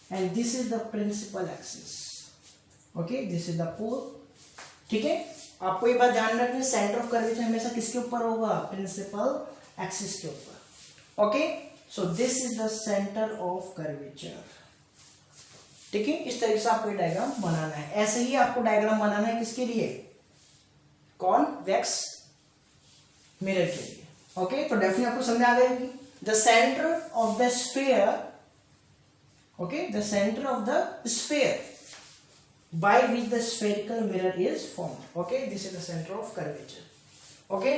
and this is the principal axis, okay. This is the pole, ठीक है. आपको ये बात ध्यान रखनी है, सेंटर ऑफ कर्वेचर हमेशा किसके ऊपर होगा, प्रिंसिपल एक्सिस के ऊपर, okay. So this is the centre of curvature, ठीक है. इस तरीके से आपको ये डायग्राम बनाना है. ऐसे ही आपको डायग्राम बनाना है किसके लिए, कॉन्वेक्स मिरर के लिए, ओके. तो डेफिनेटली आपको समझ आ गया कि the centre of the sphere, okay, the centre of the sphere by which the spherical mirror is formed, okay. This is the center of curvature, okay.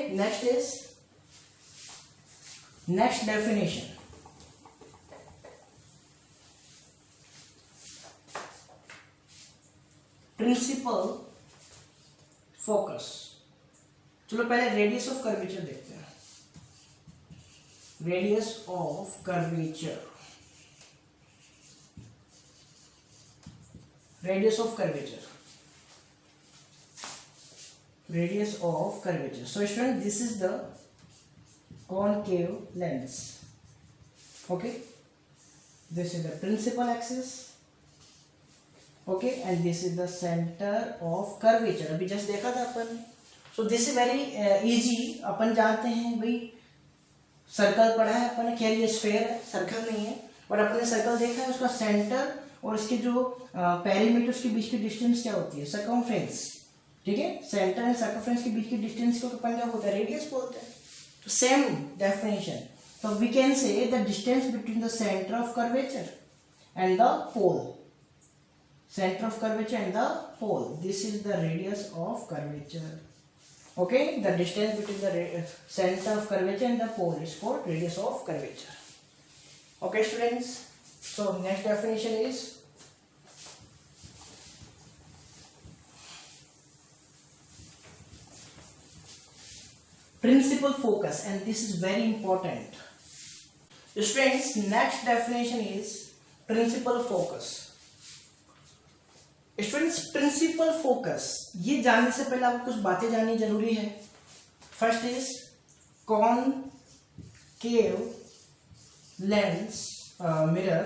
Next definition, principal focus. चलो पहले रेडियस ऑफ कर्वेचर देखते हैं. Radius of curvature, radius of curvature, radius of curvature. So student, this is the concave lens, okay. This is the principal axis okay, and this is the centre of curvature, अभी जस्ट देखा था अपन। So this is very easy, अपन जानते हैं भाई, सर्कल पढ़ा है अपन ने, क्या ये स्फेयर है, सर्कल नहीं है, और अपन ने सर्कल देखा है, उसका सेंटर और इसके जो पेरीमीटर्स के बीच की डिस्टेंस क्या होती है, सर्कमफ्रेंस, ठीक है। सेंटर एंड सर्कमफ्रेंस के बीच की डिस्टेंस को अपन क्या बोलते हैं, रेडियस बोलते हैं। तो सेम डेफिनेशन, तो we can say the distance between the centre of curvature and the pole, center of curvature and the pole, this is the radius of curvature. Okay, the distance between the center of curvature and the pole is called radius of curvature. Okay students, so next definition is principal focus, and this is very important. Students, next definition is principal focus. Students, principal focus, ये जानने से पहले आपको कुछ बातें जाननी जरूरी है। First is concave lens mirror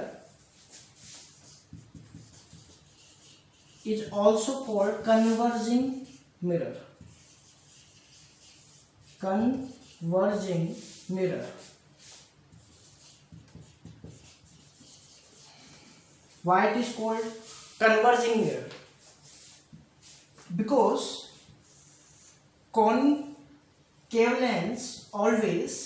is also called converging mirror, converging mirror. Why it is called converging mirror? Because concave lens always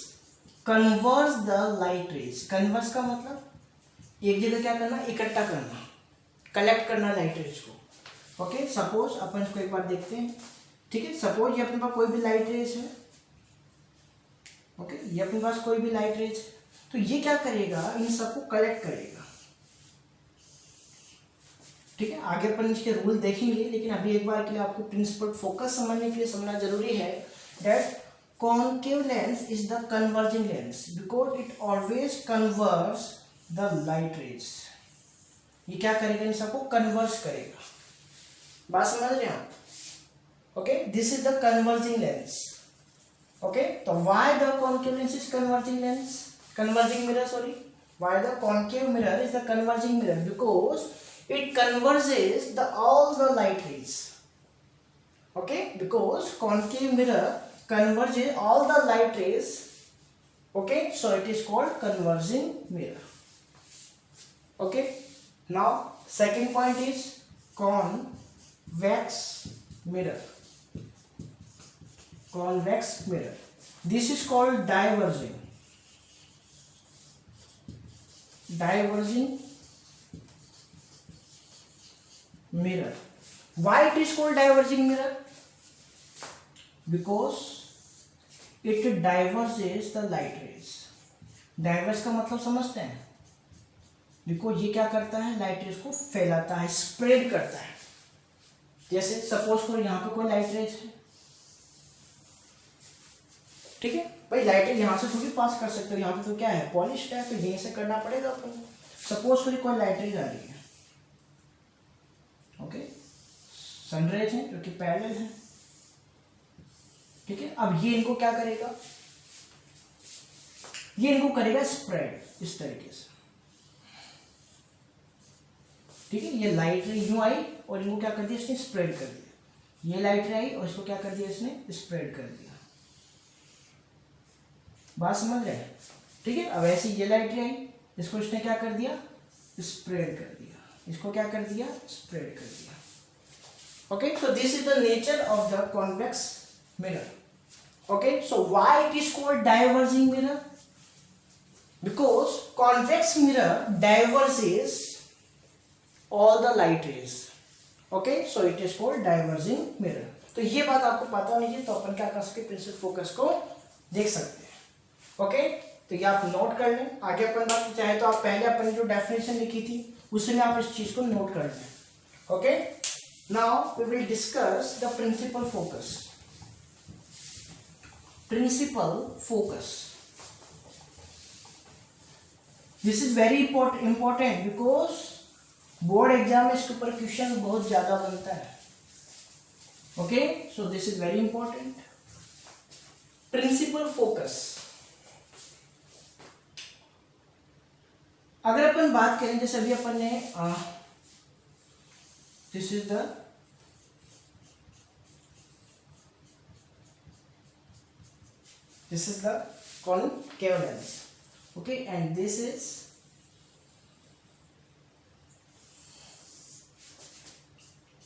converge the light rays. Converge का मतलब एक जगह क्या करना, इकट्ठा करना, कलेक्ट करना लाइट रेज को। ओके, सपोज अपन इसको एक बार देखते हैं, ठीक है। सपोज ये अपने पास कोई भी लाइट रेज है, ओके, ये अपने पास कोई भी लाइट रेज, तो ये क्या करेगा, इन सबको कलेक्ट करेगा, ठीक है। आगे अपन इसके रूल देखेंगे, लेकिन अभी एक बार के लिए आपको प्रिंसिपल फोकस समझने के लिए समझना जरूरी है that concave lens is the converging lens because it always converge the light raise. ये क्या करेगा, इन सबको कन्वर्ज करेगा, बात समझ रहे हैं आप? Okay, this is the converging lens. Okay, तो why the concave lens is converging lens, converging mirror, sorry, why the concave mirror is the converging mirror, because it converges all the light rays. Okay, because concave mirror converges all the light rays. Okay, so it is called converging mirror. Okay, now second point is convex mirror. Convex mirror, this is called diverging mirror. Why it is called diverging mirror? Because it diverges the light rays. Diverge का मतलब समझते हैं, बिकॉज ये क्या करता है, लाइट रेज को फैलाता है, स्प्रेड करता है। जैसे सपोज करो यहाँ पे कोई लाइट रेज है, ठीक है भाई, लाइट रेज यहाँ से थोड़ी पास कर सकते हो, यहाँ पे तो क्या है, पॉलिश है, तो यहीं से करना पड़ेगा अपन। सपोज करो कोई लाइट रेज आ रही है, ओके, सनरेज है जो कि पैरेलल है, ठीक है। अब ये इनको क्या करेगा, ये इनको करेगा स्प्रेड इस तरीके से, ठीक है। ये लाइट रे यूं आई और इनको क्या कर दिया इसने, स्प्रेड कर दिया। ये लाइट रे आई और इसको क्या कर दिया इसने, स्प्रेड कर दिया। बात समझ रहे हैं, ठीक है। अब ऐसे ये लाइट रे आई, इसको इसने क्या कर दिया, स्प्रेड कर दिया, इसको क्या कर दिया, स्प्रेड कर दिया। Okay, so this is the nature of the convex mirror. Okay, so why it is called diverging mirror, because convex mirror diverges all the light raise. Okay, so it is called diverging mirror. तो ये बात आपको पता होनी चाहिए, तो अपन क्या कर सकते, प्रिंसिपल फोकस को देख सकते हैं। ओके, तो ये आप नोट कर लें। आगे अपन बात चाहे तो आप पहले अपन जो डेफिनेशन लिखी थी उसमें आप इस चीज को नोट कर लें। Okay, now we will discuss the principal focus. Principal focus, this is very important because board exam में इसके ऊपर क्वेश्चन बहुत ज्यादा बनता है। Okay, so this is very important. Principal focus, अगर अपन बात करें, जैसे अभी अपन ने This is the concave lens. Okay, and this is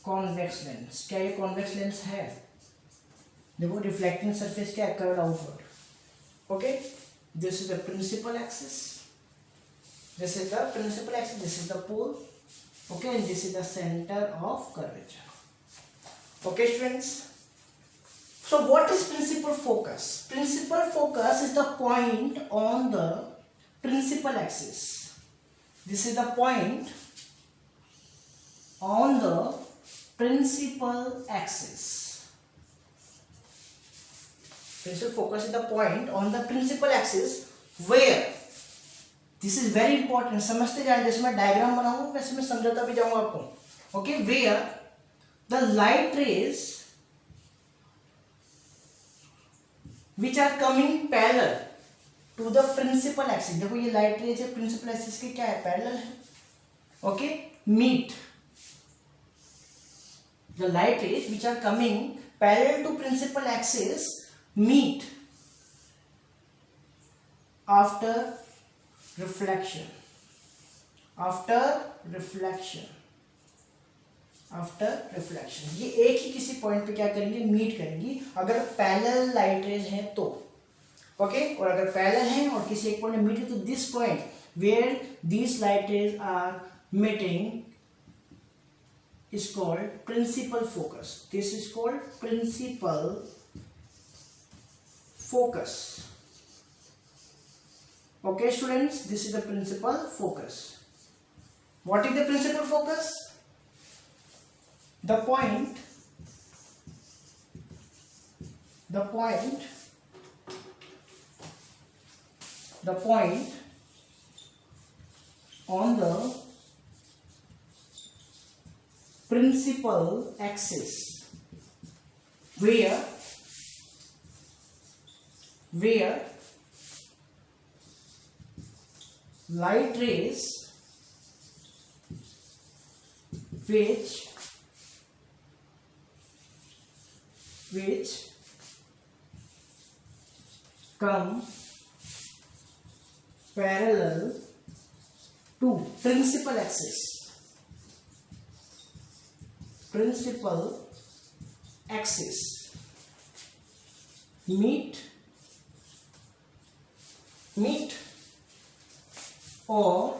convex lens. क्या ये कॉन्वेक्स लेंस है? देखो रिफ्लेक्टिंग सरफेस क्या है, curved outward. Okay, this is the principal axis, this is the principal axis, this is the pole. Okay, and this is the center of curvature. Okay students, so what is principal focus? Principal focus is the point on the principal axis. This is the point on the principal axis. Principal focus is the point on the principal axis where, this is very important, समझते जाए. जैसे मैं डायग्राम बनाऊंगा वैसे मैं समझाता भी जाऊंगा आपको. Okay, where the light rays which are coming parallel to the principal axis. देखो ये लाइट रेज है, प्रिंसिपल एक्सिस के क्या है, पैरेलल है. Okay, meet the light rays which are coming parallel to principal axis meet after reflection. After reflection ये एक ही किसी पॉइंट पे क्या करेंगे, मीट करेंगी. अगर पैरेलल लाइट रेज है तो ओके, और अगर पैरेलल है और किसी एक पॉइंट में मीट है तो this point where this light rays are meeting is called principal focus. This is called principal focus. Okay students, this is the principal focus. What is the principal focus? The point on the principal axis where light rays which come parallel to principal axis meet or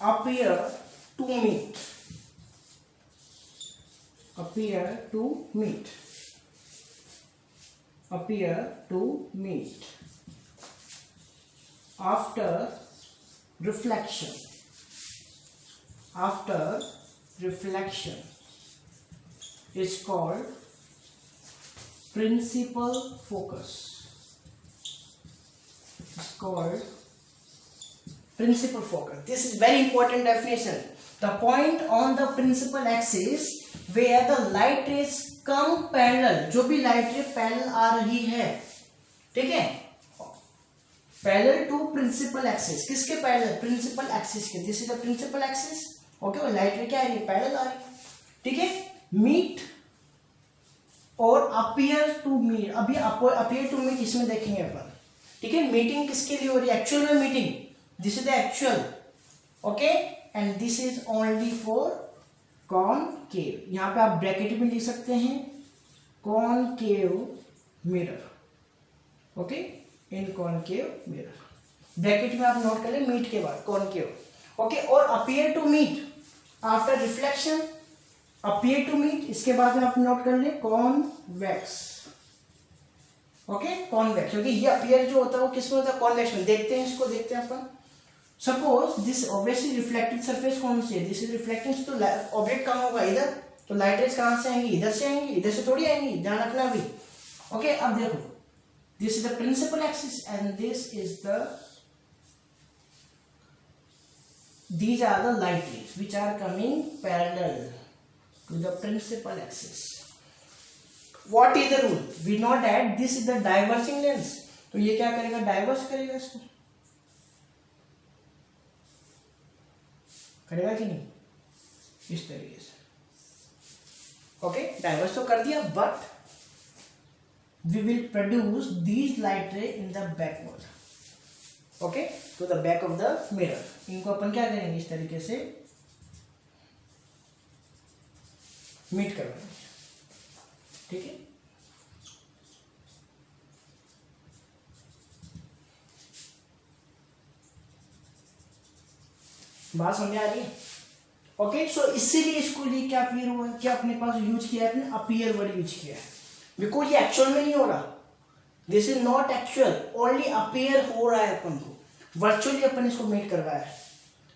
appear to meet after reflection is called principal focus. It's called principal focus. This is very important definition. The point on the principal axis where the light rays come parallel, जो भी लाइट रे पैरेलल आ रही है, ठीक है, पैरेलल टू प्रिंसिपल एक्सिस. किसके पैरेलल? प्रिंसिपल एक्सिस के. This is the principal axis. Okay, और लाइट रे क्या है, पैरेलल आ रही है, ठीक है. मीट और अपियर टू मीट. अभी अपियर टू मीट इसमें देखेंगे अपन, ठीक है. मीटिंग किसके लिए हो रही है, एक्चुअल में meeting. This is the actual. Okay, and this is only for concave. यहां पे आप ब्रैकेट में लिख सकते हैं concave mirror. Okay, in concave mirror bracket में आप नोट कर ले मीट के बाद कॉनकेव. ओके, और appear to meet after reflection, appear to meet, इसके बाद में आप नोट कर ले कॉन्वेक्स. ओके, कॉन्वेक्स, क्योंकि ये अपियर जो होता है वो किसमें होता है, कॉन्वेक्स में. देखते हैं इसको, देखते हैं अपन. Suppose this obviously reflected surface कौन सी है, दिस इज रिफ्लेक्टिंग, तो ऑब्जेक्ट कहाँ होगा, इधर. तो लाइट रेज कहां से आएंगी, इधर से आएंगी, इधर से थोड़ी आएंगी, ध्यान रखना अभी. ओके, अब देखो, this is the principal axis and this is the, these are the light rays which are coming parallel to the principal axis. What is the rule? We know that this is the diverging lens. तो ये क्या करेगा, डाइवर्स करेगा इसको. करेगा कि नहीं, इस तरीके से। ओके, डाइवर्स तो कर दिया, but we will produce these light ray in the backward, okay, to the back of the mirror. इनको अपन क्या करेंगे, इस तरीके से मीट करवाएंगे, ठीक है। बात समझ आ रही है? ओके, सो इसीलिए इसको लिए क्या अपीयर हुआ है, क्या अपने पास यूज किया है, अपने अपीयर वर्ड यूज किया है, बिकॉज ये एक्चुअल में नहीं हो रहा, this is not actual, only appear हो रहा है अपन को, वर्चुअली अपन इसको मेट करवाया है।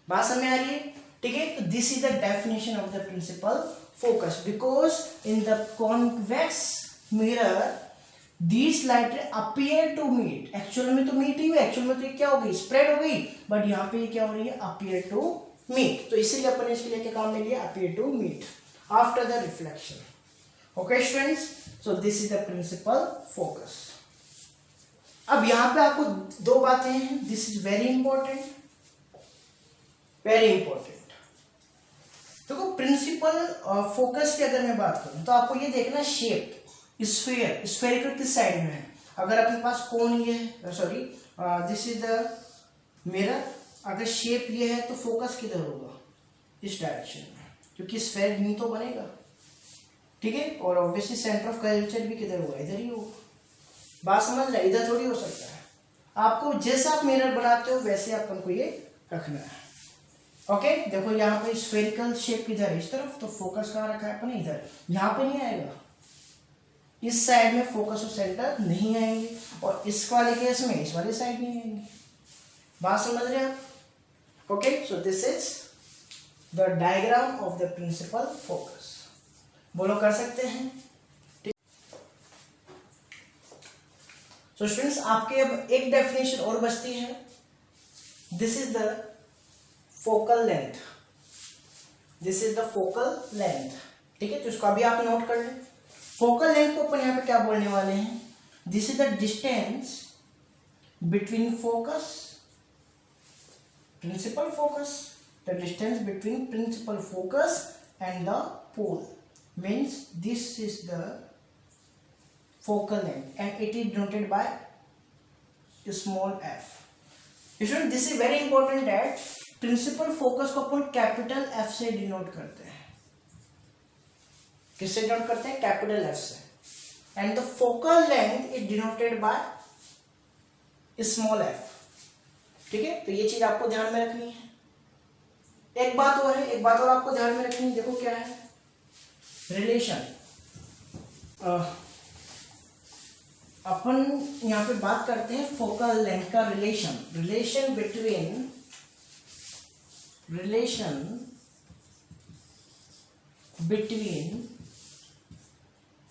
बात समझ आ रही है, ठीक है। तो this is the definition of the principal focus, because in the convex mirror this light appear to meet, actual में तो मीट ही हुई, एक्चुअल में तो ये क्या हो गई, स्प्रेड हो गई, बट यहाँ पे ये क्या हो रही है, अपीयर टू मीट। तो इसीलिए अपन ने इसके लिए क्या काम में लिया, appear to meet after the reflection. Okay students, so this is the principal focus. अब यहां पे आपको दो बातें हैं, this is very important, very important. देखो प्रिंसिपल फोकस की अगर मैं बात करूं तो आपको ये देखना, शेप स्फीयर, स्फेरिकल किस साइड में है, अगर अपने पास कोन ये है, sorry this is the mirror, अगर शेप ये है तो फोकस किधर होगा, इस डायरेक्शन में, क्योंकि स्फेयर नहीं तो बनेगा, ठीक है। और ऑब्वियसली सेंटर ऑफ कर्वेचर भी किधर होगा, इधर ही होगा। बात समझ रहे, इधर थोड़ी हो सकता है, आपको जैसा आप मिरर बनाते हो वैसे अपन को ये रखना है। ओके, देखो यहाँ पे स्फेरिकल शेप किधर है, इस तरफ, तो फोकस कहाँ रखा है अपन, इधर, यहाँ पे नहीं आएगा, इस साइड में फोकस और सेंटर नहीं आएंगे, और इस वाले केस में इस वाले साइड नहीं आएंगे। बात समझ रहे हैं आप? Okay, so this is the diagram of the principal focus. बोलो, कर सकते हैं? सो स्टूडेंट्स, आपके अब एक डेफिनेशन और बचती है, this is the focal length, this is the focal length, ठीक है। तो इसको अभी आप नोट कर लें। फोकल लेंथ को अपन यहाँ पे क्या बोलने वाले हैं, this is the distance between focus, principal focus, the distance between principal focus and the pole, means this is the focal length and it is denoted by small f. Student, this is very important that principal focus को अपन कैपिटल F से डिनोट करते हैं, किससे डिनोट करते हैं, कैपिटल F से, and the focal length is denoted by small f, ठीक है। तो ये चीज आपको ध्यान में रखनी है। एक बात और है, एक बात और आपको ध्यान में रखनी है, देखो क्या है, रिलेशन, अपन यहां पे बात करते हैं फोकल लेंथ का relation, relation between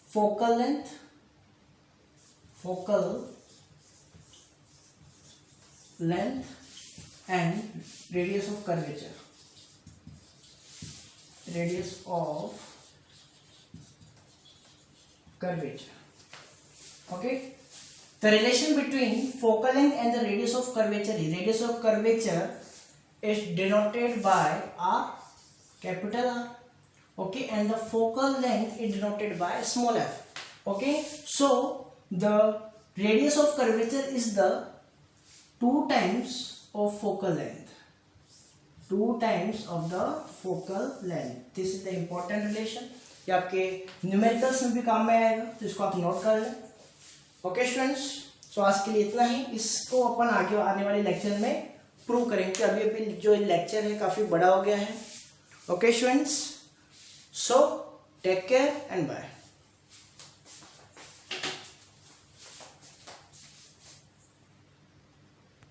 focal length and radius of curvature, okay, the relation between focal length and the radius of curvature is denoted by r, capital R, okay, and the focal length is denoted by small f, okay. So the radius of curvature is the 2 times of focal length, 2 times of the focal length. This is the important relation, ये आपके न्यूमेरिकल्स में भी काम में आएगा, तो इसको आप नोट कर लें। ओके स्टूडेंट्स, सो आज के लिए इतना ही, इसको अपन आगे आने वाले लेक्चर में प्रूव करेंगे। अभी अभी जो लेक्चर है काफ़ी बड़ा हो गया है। Okay students, so take care and bye.